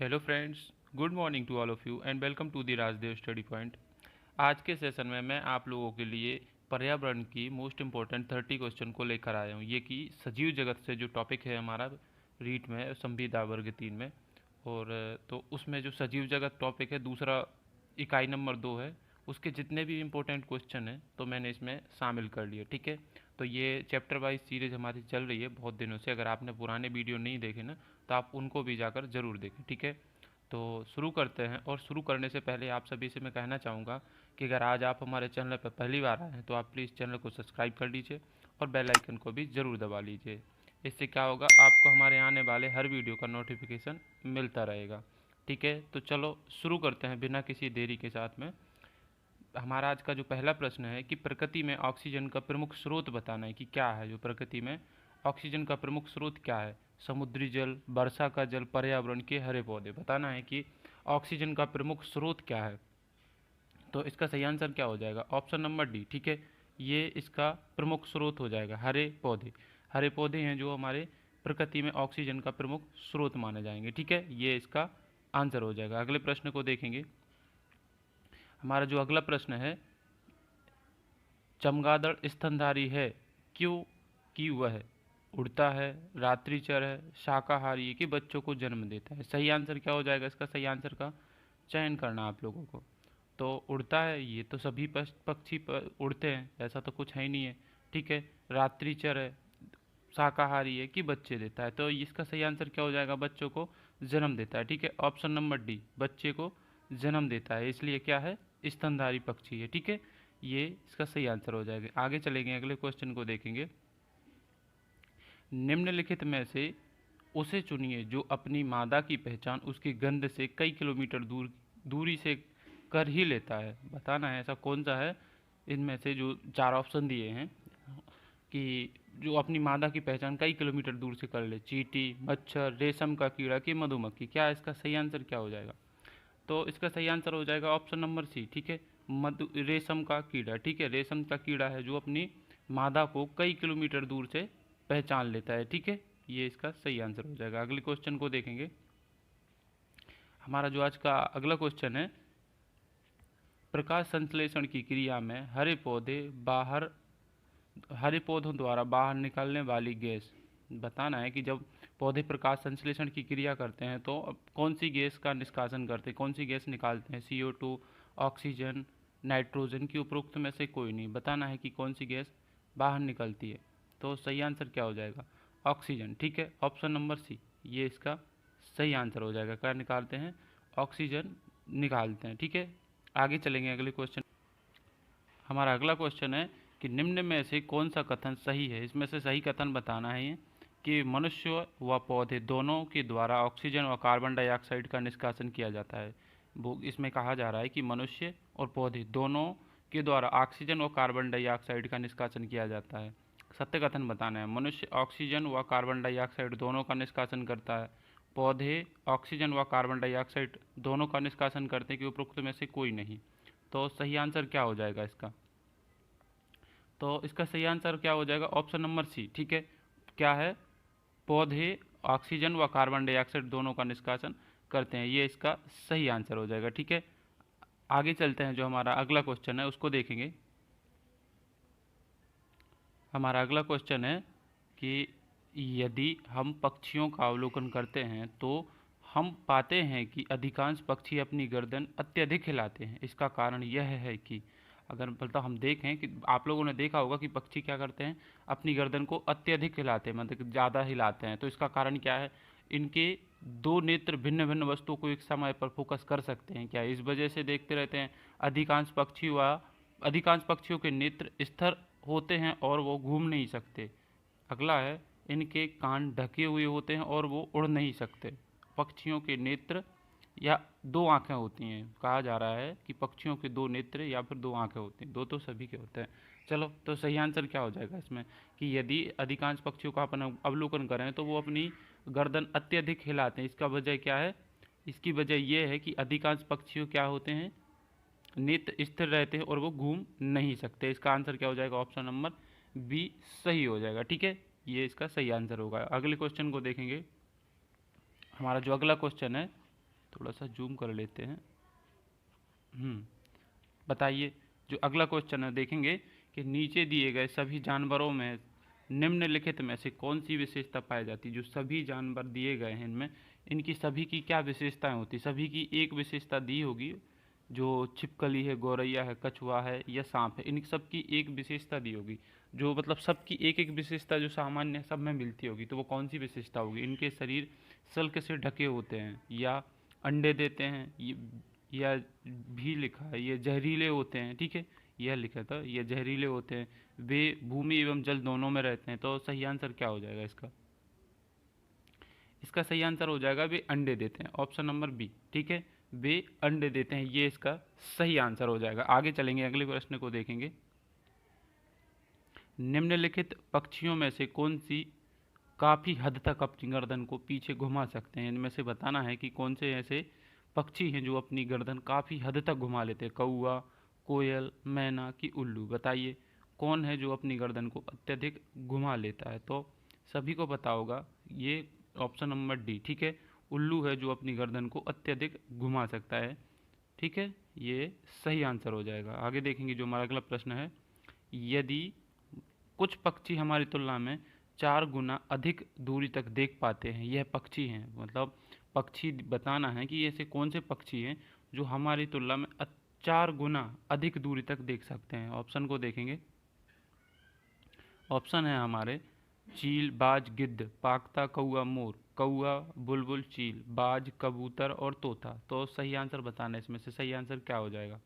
Hello friends, good morning to all of you and welcome to the Rajdev study point. आज के session में मैं आप लोगों के लिए पर्यावरण की मोस्ट इम्पोर्टेंट 30 क्वेश्चन को लेकर आया हूँ। ये कि सजीव जगत से जो टॉपिक है हमारा रीट में संविदा वर्ग 3 में। और तो उसमें जो सजीव जगत टॉपिक है, दूसरा इकाई नंबर 2 है, उसके जितने भी इम्पोर्टेंट क्वेश्चन हैं तो मैंने इसमें शामिल कर लिए। ठीक है, तो ये चैप्टर वाइज सीरीज़ हमारी चल रही है बहुत दिनों से। अगर आपने पुराने वीडियो नहीं देखे ना तो आप उनको भी जाकर ज़रूर देखें। ठीक है, तो शुरू करते हैं। और शुरू करने से पहले आप सभी से मैं कहना चाहूँगा कि अगर आज आप हमारे चैनल पर पहली बार आए हैं तो आप प्लीज़ चैनल को सब्सक्राइब कर लीजिए और बेल आइकन को भी ज़रूर दबा लीजिए। इससे क्या होगा, आपको हमारे आने वाले हर वीडियो का नोटिफिकेशन मिलता रहेगा। ठीक है, तो चलो शुरू करते हैं बिना किसी देरी के साथ में। हमारा आज का जो पहला प्रश्न है कि प्रकृति में ऑक्सीजन का प्रमुख स्रोत बताना है कि क्या है। जो प्रकृति में ऑक्सीजन का प्रमुख स्रोत क्या है? समुद्री जल, वर्षा का जल, पर्यावरण के हरे पौधे। बताना है कि ऑक्सीजन का प्रमुख स्रोत क्या है। तो इसका सही आंसर क्या हो जाएगा? Option number D. ठीक है, ये इसका प्रमुख स्रोत हो जाएगा, हरे पौधे। हरे पौधे हैं जो हमारे प्रकृति में ऑक्सीजन का प्रमुख स्रोत माने जाएंगे। ठीक है, ये इसका आंसर हो जाएगा। अगले प्रश्न को देखेंगे। हमारा जो अगला प्रश्न है, चमगादड़ स्तनधारी है क्यों? कि वह उड़ता है, रात्रिचर है, शाकाहारी है कि बच्चों को जन्म देता है। सही आंसर क्या हो जाएगा? इसका सही आंसर का चयन करना आप लोगों को। तो उड़ता है, ये तो सभी पक्षी उड़ते हैं, ऐसा तो कुछ है ही नहीं है। ठीक है, रात्रिचर है, शाकाहारी है कि बच्चे देता है। तो इसका सही आंसर क्या हो जाएगा? बच्चों को जन्म देता है। ठीक है, ऑप्शन नंबर डी, बच्चे को जन्म देता है, इसलिए क्या है? स्तनधारी पक्षी है। ठीक है, ये इसका सही आंसर हो जाएगा। आगे चलेंगे, अगले क्वेश्चन को देखेंगे। निम्नलिखित में से उसे चुनिए जो अपनी मादा की पहचान उसकी गंध से कई किलोमीटर दूरी से कर ही लेता है। बताना है ऐसा कौन सा है इनमें से जो चार ऑप्शन दिए हैं कि जो अपनी मादा की पहचान कई किलोमीटर दूर से कर ले। चींटी, मच्छर, रेशम का कीड़ा कि मधुमक्खी। क्या इसका सही आंसर क्या हो जाएगा? तो इसका सही आंसर हो जाएगा ऑप्शन नंबर सी। ठीक है, मधु रेशम का कीड़ा। ठीक है, रेशम का कीड़ा है जो अपनी मादा को कई किलोमीटर दूर से पहचान लेता है। ठीक है, ये इसका सही आंसर हो जाएगा। अगले क्वेश्चन को देखेंगे। हमारा जो आज का अगला क्वेश्चन है, प्रकाश संश्लेषण की क्रिया में हरे पौधों द्वारा बाहर निकलने वाली गैस। बताना है कि जब पौधे प्रकाश संश्लेषण की क्रिया करते हैं तो कौन सी गैस का निष्कासन करते हैं, कौन सी गैस निकालते हैं? CO2, ऑक्सीजन, नाइट्रोजन की उपरोक्त में से कोई नहीं। बताना है कि कौन सी गैस बाहर निकलती है। तो सही आंसर क्या हो जाएगा? ऑक्सीजन। ठीक है, ऑप्शन नंबर सी, ये इसका सही आंसर हो जाएगा। क्या निकालते हैं? ऑक्सीजन निकालते हैं। ठीक है, आगे चलेंगे, अगले क्वेश्चन। हमारा अगला क्वेश्चन है कि निम्न में से कौन सा कथन सही है? इसमें से सही कथन बताना है ये कि मनुष्य व पौधे दोनों के द्वारा ऑक्सीजन व कार्बन डाइऑक्साइड का निष्कासन किया जाता है। वो इसमें कहा जा रहा है कि मनुष्य और पौधे दोनों के द्वारा ऑक्सीजन व कार्बन डाइऑक्साइड का निष्कासन किया जाता है। सत्य कथन बताना है। मनुष्य ऑक्सीजन व कार्बन डाइऑक्साइड दोनों का निष्कासन करता है, पौधे ऑक्सीजन व कार्बन डाइऑक्साइड दोनों का निष्कासन करते हैं कि उपरोक्त में से कोई नहीं। तो सही आंसर क्या हो जाएगा इसका? तो इसका सही आंसर क्या हो जाएगा? Option number C. ठीक है, क्या है? पौधे ऑक्सीजन व कार्बन डाइऑक्साइड दोनों का निष्कासन करते हैं, ये इसका सही आंसर हो जाएगा। ठीक है, आगे चलते हैं। जो हमारा अगला क्वेश्चन है उसको देखेंगे। हमारा अगला क्वेश्चन है कि यदि हम पक्षियों का अवलोकन करते हैं तो हम पाते हैं कि अधिकांश पक्षी अपनी गर्दन अत्यधिक हिलाते हैं। इसका कारण यह है कि अगर मतलब हम देखें कि आप लोगों ने देखा होगा कि पक्षी क्या करते हैं, अपनी गर्दन को अत्यधिक हिलाते हैं, मतलब ज़्यादा हिलाते हैं। तो इसका कारण क्या है? इनके दो नेत्र भिन्न भिन्न वस्तुओं को एक समय पर फोकस कर सकते हैं क्या? इस वजह से देखते रहते हैं। अधिकांश पक्षियों के नेत्र स्थिर होते हैं और वो घूम नहीं सकते। अगला है, इनके कान ढके हुए होते हैं और वो उड़ नहीं सकते। पक्षियों के नेत्र या दो आंखें होती हैं। कहा जा रहा है कि पक्षियों के दो नेत्र या फिर दो आंखें होती हैं, दो तो सभी के होते हैं। चलो, तो सही आंसर क्या हो जाएगा इसमें कि यदि अधिकांश पक्षियों का अपन अवलोकन करें तो वो अपनी गर्दन अत्यधिक हिलाते हैं। इसका वजह क्या है? इसकी वजह यह है कि अधिकांश पक्षियों क्या होते हैं, नेत्र स्थिर रहते हैं और वो घूम नहीं सकते। इसका आंसर क्या हो जाएगा? ऑप्शन नंबर बी सही हो जाएगा। ठीक है, ये इसका सही आंसर होगा। अगले क्वेश्चन को देखेंगे। हमारा जो अगला क्वेश्चन है, थोड़ा सा जूम कर लेते हैं। बताइए, जो अगला क्वेश्चन है देखेंगे कि नीचे दिए गए सभी जानवरों में निम्नलिखित में से कौन सी विशेषता पाई जाती है। जो सभी जानवर दिए गए हैं इनमें, इनकी सभी की क्या विशेषताएं होती, सभी की एक विशेषता दी होगी। जो छिपकली है, गौरैया है, कछुआ है या सांप है, इन सब की एक विशेषता दी होगी। जो मतलब सबकी एक एक विशेषता जो सामान्य सब में मिलती होगी, तो वो कौन सी विशेषता होगी। इनके शरीर सल्क से ढके होते हैं, या अंडे देते हैं, या भी लिखा है ये जहरीले होते हैं। ठीक है, यह लिखा था ये जहरीले होते हैं, वे भूमि एवं जल दोनों में रहते हैं। तो सही आंसर क्या हो जाएगा इसका। इसका सही आंसर हो जाएगा वे अंडे देते हैं, ऑप्शन नंबर बी। ठीक है, वे अंडे देते हैं, ये इसका सही आंसर हो जाएगा। आगे चलेंगे, अगले प्रश्न को देखेंगे। निम्नलिखित पक्षियों में से कौन सी काफ़ी हद तक अपनी गर्दन को पीछे घुमा सकते हैं। इनमें से बताना है कि कौन से ऐसे पक्षी हैं जो अपनी गर्दन काफ़ी हद तक घुमा लेते हैं। कौआ, कोयल, मैना कि उल्लू। बताइए कौन है जो अपनी गर्दन को अत्यधिक घुमा लेता है। तो सभी को पता होगा ये ऑप्शन नंबर डी। ठीक है, उल्लू है जो अपनी गर्दन को अत्यधिक घुमा सकता है। ठीक है, ये सही आंसर हो जाएगा। आगे देखेंगे, जो हमारा अगला प्रश्न है, यदि कुछ पक्षी हमारी तुलना में 4 गुना अधिक दूरी तक देख पाते हैं, यह पक्षी हैं। मतलब पक्षी बताना है कि ऐसे कौन से पक्षी हैं जो हमारी तुलना में 4 गुना अधिक दूरी तक देख सकते हैं। ऑप्शन को देखेंगे, ऑप्शन है हमारे चील, बाज, गिद्ध, पाकता, कौआ, मोर। कौआ, बुलबुल, चील, बाज, कबूतर और तोता। तो सही आंसर बताना है, इसमें से सही आंसर क्या हो जाएगा।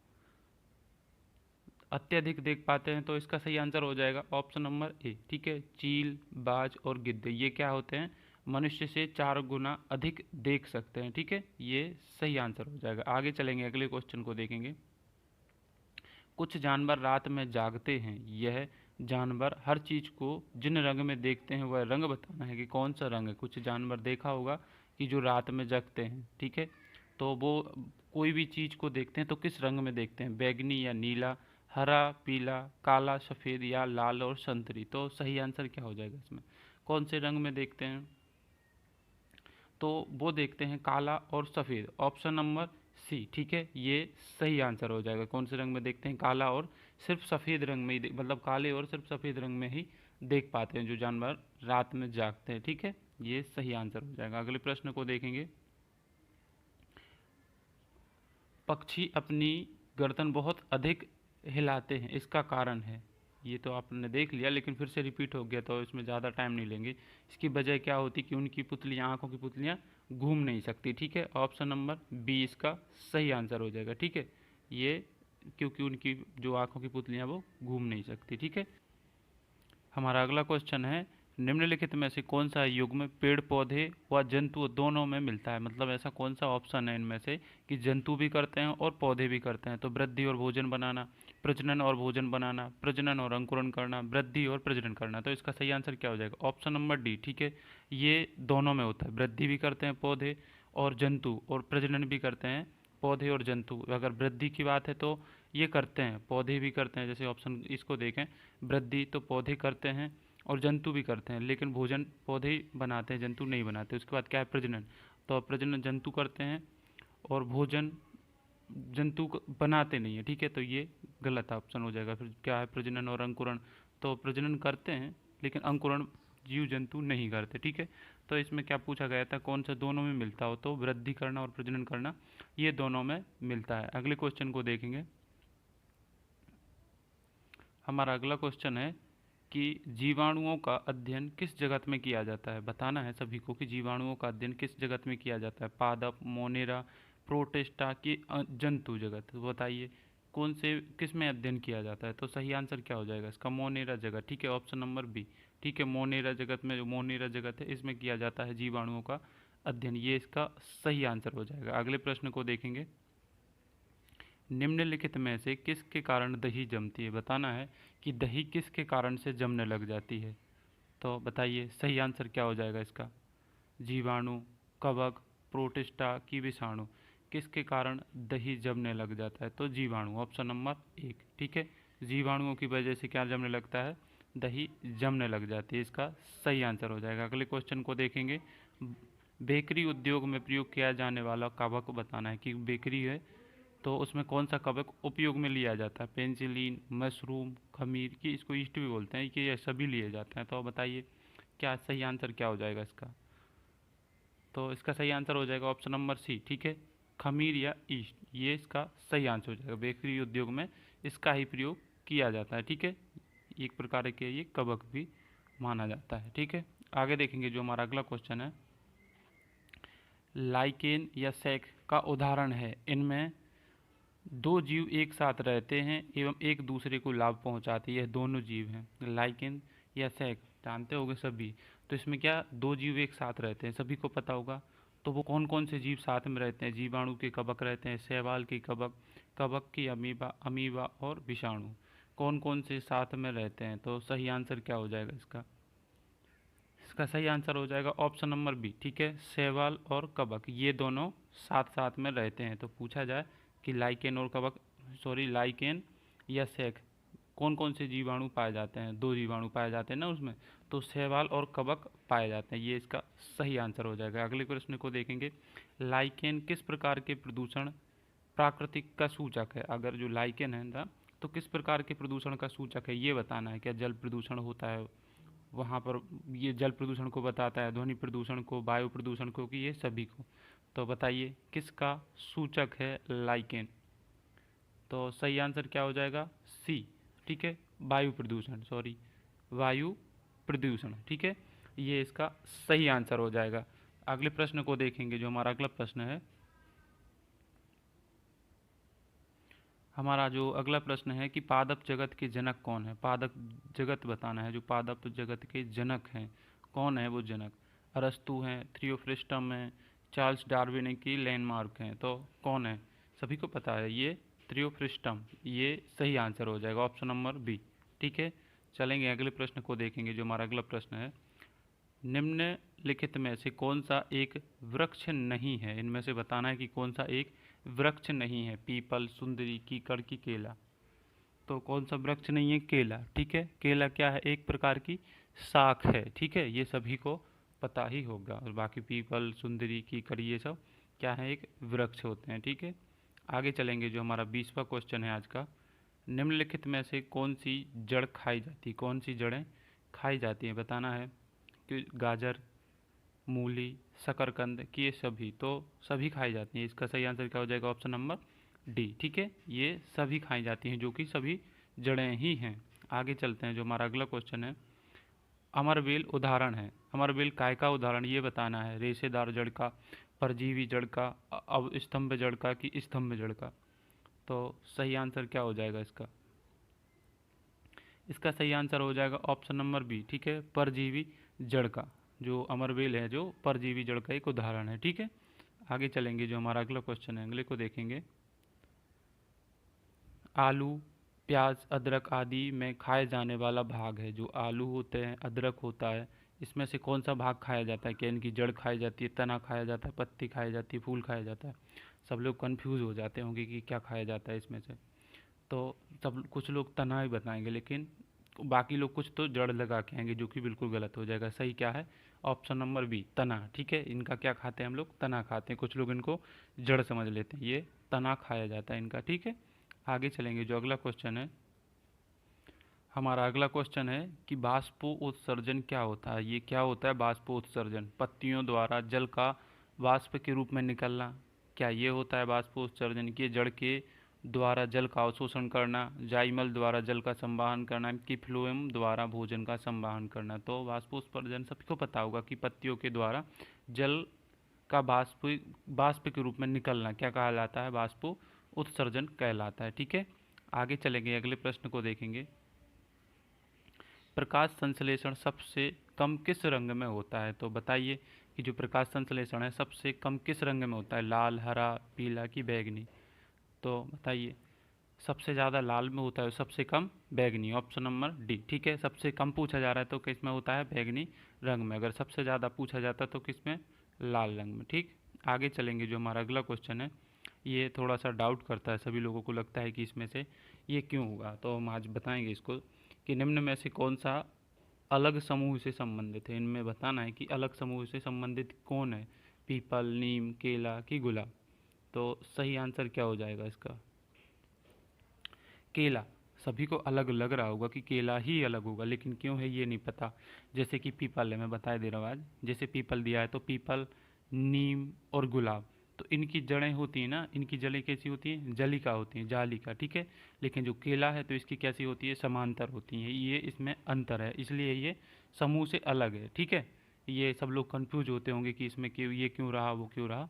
अत्यधिक देख पाते हैं तो इसका सही आंसर हो जाएगा ऑप्शन नंबर ए। ठीक है, चील, बाज और गिद्ध ये क्या होते हैं, मनुष्य से 4 गुना अधिक देख सकते हैं। ठीक है, ये सही आंसर हो जाएगा। आगे चलेंगे, अगले क्वेश्चन को देखेंगे। कुछ जानवर रात में जागते हैं, यह जानवर हर चीज को जिन रंग में देखते हैं वह रंग बताना है कि कौन सा रंग है। कुछ जानवर देखा होगा कि जो रात में जगते हैं, ठीक है, तो वो कोई भी चीज को देखते हैं तो किस रंग में देखते हैं, बैगनी या नीला, हरा, पीला, काला, सफ़ेद या लाल और संतरी। तो सही आंसर क्या हो जाएगा इसमें, कौन से रंग में देखते हैं। तो वो देखते हैं काला और सफ़ेद, ऑप्शन नंबर सी। ठीक है, ये सही आंसर हो जाएगा। कौन से रंग में देखते हैं, काला और सिर्फ सफ़ेद रंग में ही मतलब काले और सिर्फ सफ़ेद रंग में ही देख पाते हैं जो जानवर रात में जागते हैं। ठीक है, ये सही आंसर हो जाएगा। अगले प्रश्न को देखेंगे। पक्षी अपनी गर्दन बहुत अधिक हिलाते हैं, इसका कारण है। ये तो आपने देख लिया, लेकिन फिर से रिपीट हो गया तो इसमें ज़्यादा टाइम नहीं लेंगे। इसकी वजह क्या होती कि उनकी पुतलियाँ, आँखों की पुतलियाँ घूम नहीं सकती। ठीक है, ऑप्शन नंबर बी इसका सही आंसर हो जाएगा। ठीक है, ये क्योंकि उनकी जो आँखों की पुतलियाँ वो घूम नहीं सकती। ठीक है, हमारा अगला क्वेश्चन है, निम्नलिखित में से कौन सा युग्म पेड़ पौधे व जंतु दोनों में मिलता है। मतलब ऐसा कौन सा ऑप्शन है इनमें से कि जंतु भी करते हैं और पौधे भी करते हैं। तो वृद्धि और भोजन बनाना, प्रजनन और भोजन बनाना, प्रजनन और अंकुरण करना, वृद्धि और प्रजनन करना। तो इसका सही आंसर क्या हो जाएगा, ऑप्शन नंबर डी। ठीक है, ये दोनों में होता है, वृद्धि भी करते हैं पौधे और जंतु, और प्रजनन भी करते हैं पौधे और जंतु। अगर वृद्धि की बात है तो ये करते हैं, पौधे भी करते हैं। जैसे ऑप्शन इसको देखें, वृद्धि तो पौधे करते हैं और जंतु भी करते हैं, लेकिन भोजन पौधे ही बनाते हैं, जंतु नहीं बनाते। उसके बाद क्या है, प्रजनन। तो प्रजनन जंतु करते हैं और भोजन जंतु बनाते नहीं है। ठीक है, तो ये गलत ऑप्शन हो जाएगा। फिर क्या है, प्रजनन और अंकुरण। तो प्रजनन करते हैं लेकिन अंकुरण जीव जंतु नहीं करते। ठीक है, तो इसमें क्या पूछा गया था, कौन सा दोनों में मिलता हो। तो वृद्धि करना और प्रजनन करना ये दोनों में मिलता है। अगले क्वेश्चन को देखेंगे। हमारा अगला क्वेश्चन है कि जीवाणुओं का अध्ययन किस जगत में किया जाता है। बताना है सभी को कि जीवाणुओं का अध्ययन किस जगत में किया जाता है, पादप, मोनेरा, प्रोटिस्टा की जंतु जगत। तो बताइए कौन से किस में अध्ययन किया जाता है। तो सही आंसर क्या हो जाएगा इसका, मोनेरा जगत। ठीक है, ऑप्शन नंबर बी। ठीक है, मोनेरा जगत में, जो मोनेरा जगत है इसमें किया जाता है जीवाणुओं का अध्ययन, ये इसका सही आंसर हो जाएगा। अगले प्रश्न को देखेंगे। निम्नलिखित में से किसके कारण दही जमती है। बताना है कि दही किसके कारण से जमने लग जाती है। तो बताइए सही आंसर क्या हो जाएगा इसका, जीवाणु, कवक, प्रोटिस्टा की विषाणु। किसके कारण दही जमने लग जाता है। तो जीवाणु, ऑप्शन नंबर एक। ठीक है, जीवाणुओं की वजह से क्या जमने लगता है, दही जमने लग जाती है, इसका सही आंसर हो जाएगा। अगले क्वेश्चन को देखेंगे। बेकरी उद्योग में प्रयोग किया जाने वाला कवक बताना है कि बेकरी है तो उसमें कौन सा कवक उपयोग में लिया जाता है। पेंसिलिन, मशरूम, खमीर, की इसको ईस्ट भी बोलते हैं, कि ये सभी लिए जाते हैं। तो बताइए क्या सही आंसर क्या हो जाएगा इसका। तो इसका सही आंसर हो जाएगा ऑप्शन नंबर सी, ठीक है, खमीर या ईस्ट, ये इसका सही आंसर हो जाएगा। बेकरी उद्योग में इसका ही प्रयोग किया जाता है, ठीक है। एक प्रकार के ये कवक भी माना जाता है, ठीक है। आगे देखेंगे जो हमारा अगला क्वेश्चन है, लाइकेन या सैक का उदाहरण है। इनमें दो जीव एक साथ रहते हैं एवं एक दूसरे को लाभ पहुंचाते हैं। यह दोनों जीव हैं, लाइकेन या सैक, जानते होंगे सभी। तो इसमें क्या दो जीव एक साथ रहते हैं, सभी को पता होगा। तो वो कौन कौन से जीव साथ में रहते हैं। जीवाणु के कवक रहते हैं, शैवाल के कवक, कवक की अमीबा, अमीबा और विषाणु, कौन कौन से साथ में रहते हैं। तो सही आंसर क्या हो जाएगा इसका। इसका सही आंसर हो जाएगा ऑप्शन नंबर बी, ठीक है, शैवाल और कवक, ये दोनों साथ साथ में रहते हैं। तो पूछा जाए कि लाइकेन और कवक, सॉरी, लाइकेन या सैक कौन कौन से जीवाणु पाए जाते हैं, दो जीवाणु पाए जाते हैं ना उसमें, तो शैवाल और कवक पाए जाते हैं, ये इसका सही आंसर हो जाएगा। अगले प्रश्न को देखेंगे, लाइकेन किस प्रकार के प्रदूषण प्राकृतिक का सूचक है। अगर जो लाइकेन है ना, तो किस प्रकार के प्रदूषण का सूचक है ये बताना है। क्या जल प्रदूषण होता है वहाँ पर, ये जल प्रदूषण को बताता है, ध्वनि प्रदूषण को, वायु प्रदूषण को, कि ये सभी को। तो बताइए किसका सूचक है लाइकेन। तो सही आंसर क्या हो जाएगा, सी, ठीक है, वायु प्रदूषण, सॉरी, वायु प्रदूषण, ठीक है, ये इसका सही आंसर हो जाएगा। अगले प्रश्न को देखेंगे जो हमारा अगला प्रश्न है, हमारा जो अगला प्रश्न है कि पादप जगत के जनक कौन है। पादप जगत बताना है, जो पादप जगत के जनक हैं कौन है वो जनक। अरस्तु हैं, थियोफ्रिस्टम है, चार्ल्स डार्विन की लैंडमार्क हैं। तो कौन है, सभी को पता है ये थियोफ्रिस्टम, ये सही आंसर हो जाएगा ऑप्शन नंबर बी, ठीक है। चलेंगे अगले प्रश्न को देखेंगे जो हमारा अगला प्रश्न है, निम्नलिखित में से कौन सा एक वृक्ष नहीं है। इनमें से बताना है कि कौन सा एक वृक्ष नहीं है। पीपल, सुंदरी, कीकड़ की केला। तो कौन सा वृक्ष नहीं है, केला, ठीक है। केला क्या है, एक प्रकार की शाख है, ठीक है, ये सभी को पता ही होगा। और बाकी पीपल, सुंदरी, कीकड़ ये सब क्या है, एक वृक्ष होते हैं, ठीक है। आगे चलेंगे जो हमारा 20वां क्वेश्चन है आज का, निम्नलिखित में से कौन सी जड़ खाई जाती है, कौन सी जड़ें खाई जाती हैं बताना है। कि गाजर, मूली, शकरकंद, कि ये सभी, तो सभी खाई जाती हैं। इसका सही आंसर क्या हो जाएगा ऑप्शन नंबर डी, ठीक है, ये सभी खाई जाती हैं, जो कि सभी जड़ें ही हैं। आगे चलते हैं जो हमारा अगला क्वेश्चन है, अमरबेल उदाहरण है। अमरबेल काय का उदाहरण ये बताना है। रेशेदार जड़ का, परजीवी जड़ का, स्तंभ जड़ का, कि स्तंभ जड़ का। तो सही आंसर क्या हो जाएगा इसका। इसका सही आंसर हो जाएगा ऑप्शन नंबर बी, ठीक है, परजीवी जड़ का। जो अमरबेल है जो परजीवी जड़ का एक उदाहरण है, ठीक है। आगे चलेंगे जो हमारा अगला क्वेश्चन है, अगले को देखेंगे, आलू, प्याज, अदरक आदि में खाए जाने वाला भाग है। जो आलू होते हैं, अदरक होता है, इसमें से कौन सा भाग खाया जाता है। क्या इनकी जड़ खाई जाती है, तना खाया जाता है, पत्ती खाई जाती है, फूल खाया जाता है। सब लोग कंफ्यूज हो जाते होंगे कि क्या खाया जाता है इसमें से। तो सब कुछ लोग तना ही बताएंगे, लेकिन बाकी लोग कुछ तो जड़ लगा के आएंगे, जो कि बिल्कुल गलत हो जाएगा। सही क्या है, ऑप्शन नंबर बी, तना, ठीक है। इनका क्या खाते हैं हम लोग, तना खाते हैं। कुछ लोग इनको जड़ समझ लेते हैं, ये तना खाया जाता है इनका, ठीक है। आगे चलेंगे जो अगला क्वेश्चन है, हमारा अगला क्वेश्चन है कि बाष्पोत्सर्जन क्या होता है। ये क्या होता है बाष्पोत्सर्जन, पत्तियों द्वारा जल का वाष्प के रूप में निकलना। क्या ये होता है बाष्पोत्सर्जन, की जड़ के द्वारा जल का अवशोषण करना, जाइमल द्वारा जल का संवाहन करना, कि फ्लोएम द्वारा भोजन का संवाहन करना। तो बाष्पोत्सर्जन सबको पता होगा कि पत्तियों के द्वारा जल का बाष्प के रूप में निकलना क्या कहलाता है, बाष्पो उत्सर्जन कहलाता है, ठीक है। आगे चलेंगे अगले प्रश्न को देखेंगे, प्रकाश संश्लेषण सबसे कम किस रंग में होता है। तो बताइए कि जो प्रकाश संश्लेषण है सबसे कम किस रंग में होता है, लाल, हरा, पीला, की बैगनी। तो बताइए, सबसे ज़्यादा लाल में होता है, सबसे कम बैगनी, ऑप्शन नंबर डी, ठीक है। सबसे कम पूछा जा रहा है तो किस में होता है, बैगनी रंग में। अगर सबसे ज़्यादा पूछा जाता तो किस में, लाल रंग में, ठीक। आगे चलेंगे जो हमारा अगला क्वेश्चन है, ये थोड़ा सा डाउट करता है, सभी लोगों को लगता है कि इसमें से ये क्यों होगा। तो हम आज बताएंगे इसको कि निम्न में से कौन सा अलग समूह से संबंधित है। इनमें बताना है कि अलग समूह से संबंधित कौन है। पीपल, नीम, केला कि गुलाब। तो सही आंसर क्या हो जाएगा इसका? केला। सभी को अलग लग रहा होगा कि केला ही अलग होगा, लेकिन क्यों है ये नहीं पता। जैसे कि पीपल है, मैं बता दे रहा हूँ आज। जैसे पीपल दिया है तो पीपल, नीम और गुलाब, तो इनकी जड़ें होती हैं ना, इनकी जड़ें कैसी होती हैं? जलिका होती हैं, जालिका, ठीक है। लेकिन जो केला है तो इसकी कैसी होती है? समांतर होती हैं। ये इसमें अंतर है, इसलिए ये समूह से अलग है, ठीक है। ये सब लोग कंफ्यूज होते होंगे कि इसमें क्यों ये क्यों रहा, वो क्यों रहा।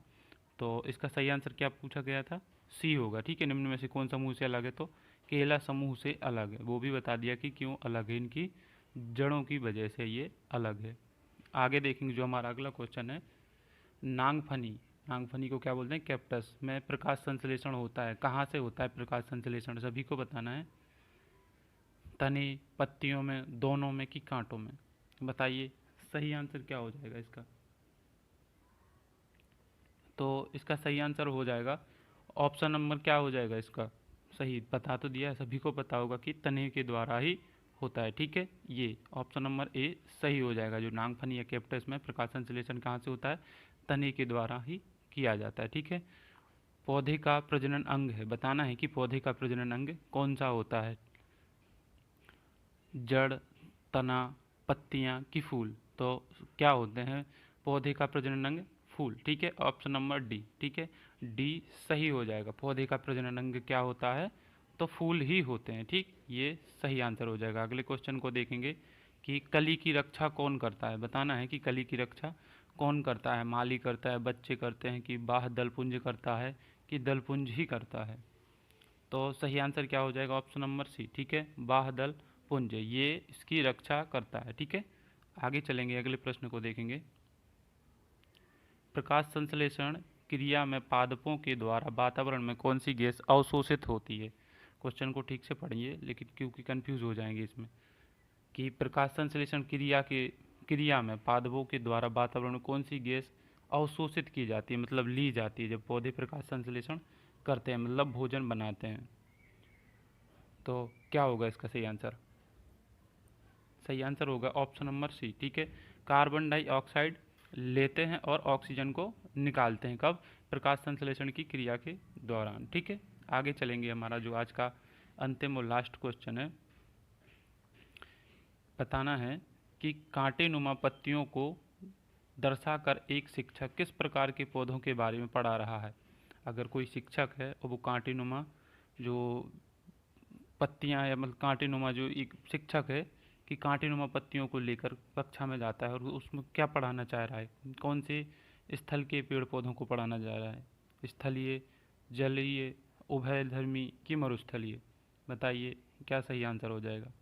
तो इसका सही आंसर क्या पूछा गया था? सी होगा, ठीक है। निम्न में से कौन समूह से अलग है? तो केला समूह से अलग है। वो भी बता दिया कि क्यों अलग है, इनकी जड़ों की वजह से ये अलग है। आगे देखेंगे जो हमारा अगला क्वेश्चन है, नांगफनी। नांगफनी को क्या बोलते हैं? कैप्टस में प्रकाश संश्लेषण होता है। कहाँ से होता है प्रकाश संश्लेषण? सभी को बताना है। तने, पत्तियों में, दोनों में कि कांटों में? बताइए सही आंसर क्या हो जाएगा इसका? तो इसका सही आंसर हो जाएगा ऑप्शन नंबर, क्या हो जाएगा इसका? सही बता तो दिया है, सभी को पता होगा कि तने के द्वारा ही होता है, ठीक है। ये ऑप्शन नंबर ए सही हो जाएगा। जो नांगफनी या कैप्टस में प्रकाश संश्लेषण कहाँ से होता है? तने के द्वारा ही किया जाता है, ठीक है। पौधे का प्रजनन अंग है, बताना है कि पौधे का प्रजनन अंग कौन सा होता है? जड़, तना, पत्तियां कि फूल? तो क्या होते हैं पौधे का प्रजनन अंग? फूल, ठीक है। ऑप्शन नंबर डी, ठीक है। डी सही हो जाएगा। पौधे का प्रजनन अंग क्या होता है? तो फूल ही होते हैं, ठीक। ये सही आंसर हो जाएगा। अगले क्वेश्चन को देखेंगे कि कली की रक्षा कौन करता है? बताना है कि कली की रक्षा कौन करता है? माली करता है, बच्चे करते हैं कि बाह्य दलपुंज करता है कि दलपुंज ही करता है? तो सही आंसर क्या हो जाएगा? ऑप्शन नंबर सी, ठीक है। बाह्य दल पुंज ये इसकी रक्षा करता है, ठीक है। आगे चलेंगे, अगले प्रश्न को देखेंगे। प्रकाश संश्लेषण क्रिया में पादपों के द्वारा वातावरण में कौन सी गैस अवशोषित होती है? क्वेश्चन को ठीक से पढ़िए, लेकिन क्योंकि कंफ्यूज हो जाएंगे इसमें, कि प्रकाश संश्लेषण क्रिया में पादपों के द्वारा वातावरण में कौन सी गैस अवशोषित की जाती है, मतलब ली जाती है, जब पौधे प्रकाश संश्लेषण करते हैं, मतलब भोजन बनाते हैं। तो क्या होगा इसका सही आंसर? सही आंसर होगा ऑप्शन नंबर सी, ठीक है। कार्बन डाइऑक्साइड लेते हैं और ऑक्सीजन को निकालते हैं, कब? प्रकाश संश्लेषण की क्रिया के दौरान, ठीक है। आगे चलेंगे, हमारा जो आज का अंतिम और लास्ट क्वेश्चन है, बताना है कि कांटे नुमा पत्तियों को दर्शाकर एक शिक्षक किस प्रकार के पौधों के बारे में पढ़ा रहा है? अगर कोई शिक्षक है और वो कांटे नुमा जो पत्तियां, या मतलब कांटे नुमा, जो एक शिक्षक है कि कांटे नुमा पत्तियों को लेकर कक्षा में जाता है और उसमें क्या पढ़ाना चाह रहा है? कौन से स्थल के पेड़ पौधों को पढ़ाना चाह रहा है? स्थलीय, जलीय, उभयधर्मी कि मरुस्थलीय? बताइए क्या सही आंसर हो जाएगा?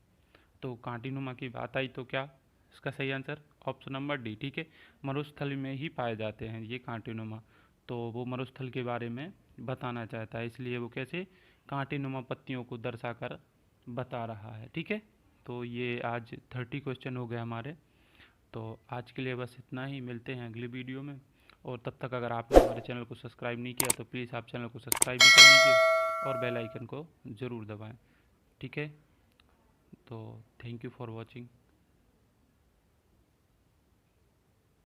तो कांटे नुमा की बात आई तो क्या इसका सही आंसर? ऑप्शन नंबर डी, ठीक है। मरुस्थल में ही पाए जाते हैं ये कांटे नुमा। तो वो मरुस्थल के बारे में बताना चाहता है, इसलिए वो कैसे कांटे नुमा पत्तियों को दर्शाकर बता रहा है, ठीक है। तो ये आज 30 क्वेश्चन हो गए हमारे। तो आज के लिए बस इतना ही, मिलते हैं अगली वीडियो में। और तब तक अगर आपने हमारे चैनल को सब्सक्राइब नहीं किया तो प्लीज़ आप चैनल को सब्सक्राइब भी कर लीजिए और बेल आइकन को ज़रूर दबाएं, ठीक है। तो थैंक यू फॉर वॉचिंग।